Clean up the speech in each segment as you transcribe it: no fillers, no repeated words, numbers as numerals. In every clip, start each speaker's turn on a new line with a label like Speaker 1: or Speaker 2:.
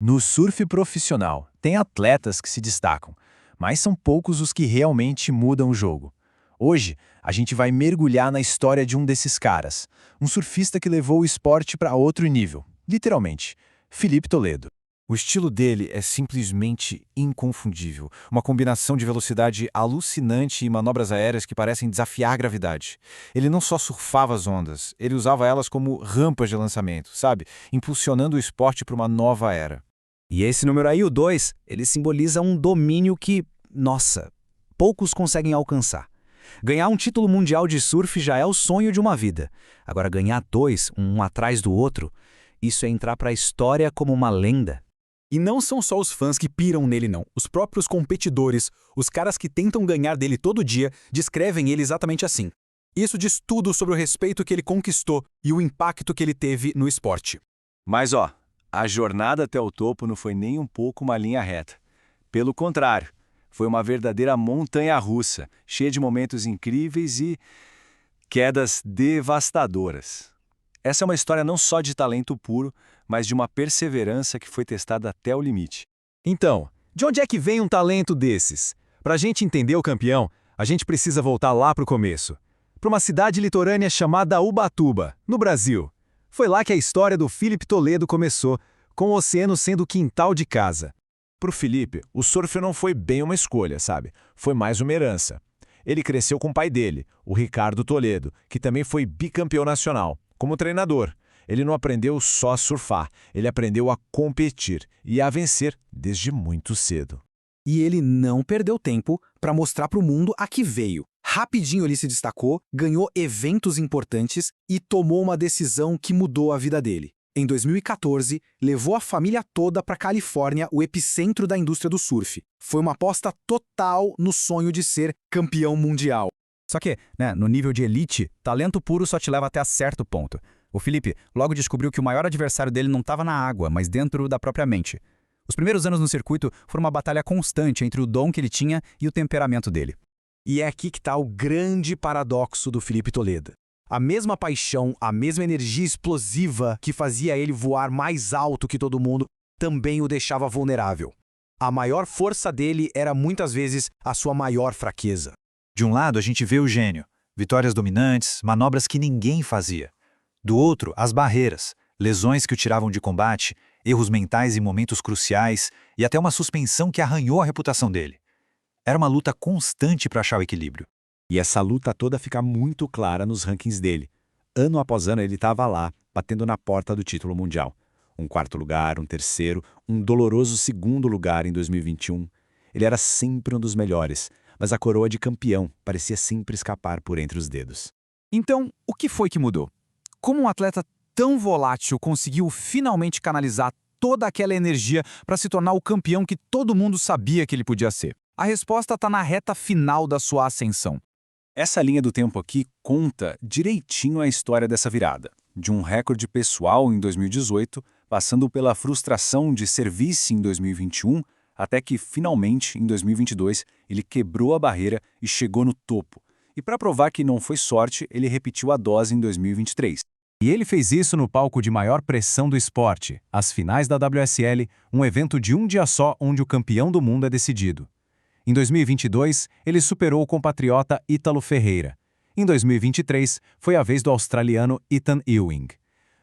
Speaker 1: No surf profissional, tem atletas que se destacam, mas são poucos os que realmente mudam o jogo. Hoje, a gente vai mergulhar na história de um desses caras, um surfista que levou o esporte para outro nível, literalmente, Filipe Toledo.
Speaker 2: O estilo dele é simplesmente inconfundível. Uma combinação de velocidade alucinante e manobras aéreas que parecem desafiar a gravidade. Ele não só surfava as ondas, ele usava elas como rampas de lançamento, sabe? Impulsionando o esporte para uma nova era.
Speaker 3: E esse número aí, o 2, ele simboliza um domínio que, nossa, poucos conseguem alcançar. Ganhar um título mundial de surf já é o sonho de uma vida. Agora, ganhar dois, um atrás do outro, isso é entrar para a história como uma lenda.
Speaker 4: E não são só os fãs que piram nele, não. Os próprios competidores, os caras que tentam ganhar dele todo dia, descrevem ele exatamente assim. Isso diz tudo sobre o respeito que ele conquistou e o impacto que ele teve no esporte.
Speaker 1: Mas a jornada até o topo não foi nem um pouco uma linha reta. Pelo contrário, foi uma verdadeira montanha-russa, cheia de momentos incríveis e quedas devastadoras. Essa é uma história não só de talento puro, mas de uma perseverança que foi testada até o limite.
Speaker 5: Então, de onde é que vem um talento desses? Para a gente entender o campeão, a gente precisa voltar lá para o começo. Para uma cidade litorânea chamada Ubatuba, no Brasil. Foi lá que a história do Filipe Toledo começou, com o oceano sendo o quintal de casa.
Speaker 6: Para o Filipe, o surf não foi bem uma escolha, sabe? Foi mais uma herança. Ele cresceu com o pai dele, o Ricardo Toledo, que também foi bicampeão nacional, como treinador. Ele não aprendeu só a surfar, ele aprendeu a competir e a vencer desde muito cedo.
Speaker 4: E ele não perdeu tempo para mostrar para o mundo a que veio. Rapidinho ele se destacou, ganhou eventos importantes e tomou uma decisão que mudou a vida dele. Em 2014, levou a família toda para a Califórnia, o epicentro da indústria do surf. Foi uma aposta total no sonho de ser campeão mundial.
Speaker 3: Só que, no nível de elite, talento puro só te leva até certo ponto. O Filipe logo descobriu que o maior adversário dele não estava na água, mas dentro da própria mente. Os primeiros anos no circuito foram uma batalha constante entre o dom que ele tinha e o temperamento dele.
Speaker 4: E é aqui que está o grande paradoxo do Filipe Toledo. A mesma paixão, a mesma energia explosiva que fazia ele voar mais alto que todo mundo, também o deixava vulnerável. A maior força dele era muitas vezes a sua maior fraqueza.
Speaker 2: De um lado, a gente vê o gênio, vitórias dominantes, manobras que ninguém fazia. Do outro, as barreiras, lesões que o tiravam de combate, erros mentais em momentos cruciais e até uma suspensão que arranhou a reputação dele. Era uma luta constante para achar o equilíbrio.
Speaker 7: E essa luta toda fica muito clara nos rankings dele. Ano após ano ele estava lá, batendo na porta do título mundial. Um quarto lugar, um terceiro, um doloroso segundo lugar em 2021. Ele era sempre um dos melhores, mas a coroa de campeão parecia sempre escapar por entre os dedos.
Speaker 3: Então, o que foi que mudou? Como um atleta tão volátil conseguiu finalmente canalizar toda aquela energia para se tornar o campeão que todo mundo sabia que ele podia ser? A resposta está na reta final da sua ascensão.
Speaker 1: Essa linha do tempo aqui conta direitinho a história dessa virada, de um recorde pessoal em 2018, passando pela frustração de ser vice em 2021, até que, finalmente, em 2022, ele quebrou a barreira e chegou no topo. E para provar que não foi sorte, ele repetiu a dose em 2023.
Speaker 5: E ele fez isso no palco de maior pressão do esporte, as finais da WSL, um evento de um dia só onde o campeão do mundo é decidido. Em 2022, ele superou o compatriota Ítalo Ferreira. Em 2023, foi a vez do australiano Ethan Ewing.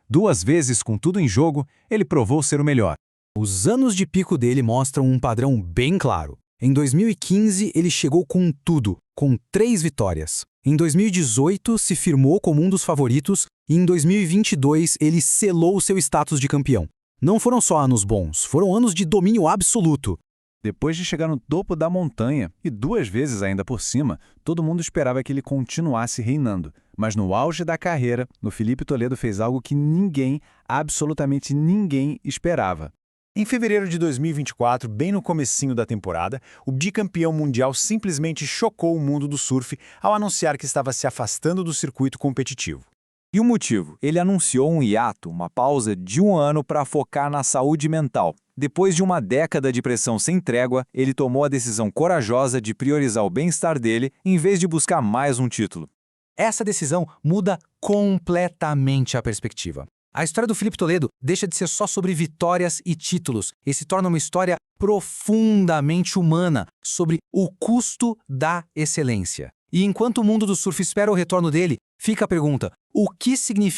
Speaker 5: 2 vezes com tudo em jogo, ele provou ser o melhor.
Speaker 4: Os anos de pico dele mostram um padrão bem claro. Em 2015, ele chegou com tudo, com 3 vitórias. Em 2018, se firmou como um dos favoritos e em 2022, ele selou o seu status de campeão. Não foram só anos bons, foram anos de domínio absoluto.
Speaker 1: Depois de chegar no topo da montanha, e 2 vezes ainda por cima, todo mundo esperava que ele continuasse reinando. Mas no auge da carreira, o Filipe Toledo fez algo que ninguém, absolutamente ninguém, esperava. Em fevereiro de 2024, bem no comecinho da temporada, o bicampeão mundial simplesmente chocou o mundo do surf ao anunciar que estava se afastando do circuito competitivo.
Speaker 3: E o motivo? Ele anunciou um hiato, uma pausa de 1 ano para focar na saúde mental. Depois de uma década de pressão sem trégua, ele tomou a decisão corajosa de priorizar o bem-estar dele em vez de buscar mais um título.
Speaker 4: Essa decisão muda completamente a perspectiva.
Speaker 3: A história do Felipe Toledo deixa de ser só sobre vitórias e títulos e se torna uma história profundamente humana sobre o custo da excelência. E enquanto o mundo do surf espera o retorno dele, fica a pergunta: o que significa